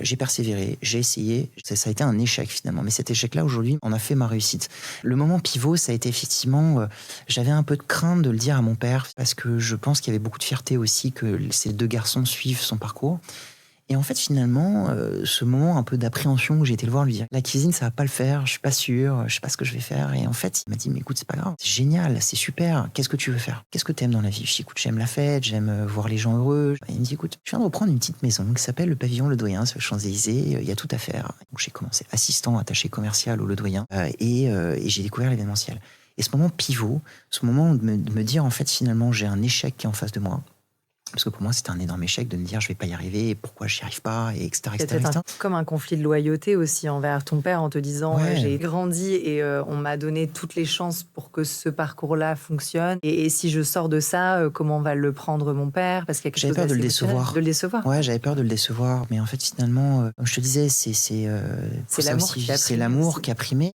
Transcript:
J'ai persévéré, j'ai essayé. Ça a été un échec finalement. Mais cet échec-là, aujourd'hui, en a fait ma réussite. Le moment pivot, ça a été effectivement... j'avais un peu de crainte de le dire à mon père parce que je pense qu'il y avait beaucoup de fierté aussi que ces 2 garçons suivent son parcours. Et en fait, finalement, ce moment un peu d'appréhension où j'ai été le voir lui dire: «La cuisine, ça va pas le faire, je suis pas sûr, je sais pas ce que je vais faire». Et en fait, il m'a dit: «Mais écoute, c'est pas grave, c'est génial, c'est super. Qu'est-ce que tu veux faire? Qu'est-ce que tu aimes dans la vie?» Je dis: «Écoute, j'aime la fête, j'aime voir les gens heureux». Et il me dit: «Écoute, je viens de reprendre une petite maison qui s'appelle le Pavillon Ledoyen, sur les Champs-Élysées, il y a tout à faire». Donc j'ai commencé assistant attaché commercial au Ledoyen, et j'ai découvert l'événementiel. Et ce moment pivot, ce moment de me dire en fait finalement j'ai un échec qui est en face de moi. Parce que pour moi, c'était un énorme échec de me dire je vais pas y arriver, pourquoi j'y arrive pas, et etc. Il y a etc., peut-être etc. comme un conflit de loyauté aussi envers ton père en te disant Ouais, j'ai grandi et on m'a donné toutes les chances pour que ce parcours-là fonctionne. Et si je sors de ça, comment va le prendre mon père? Parce qu'il y a quelque j'avais chose peur de le d'assez viscéral. décevoir. De le décevoir. Ouais, j'avais peur de le décevoir, mais en fait, finalement, comme je te disais, pour C'est ça l'amour aussi, qui a c'est primé aussi. l'amour qui a primé.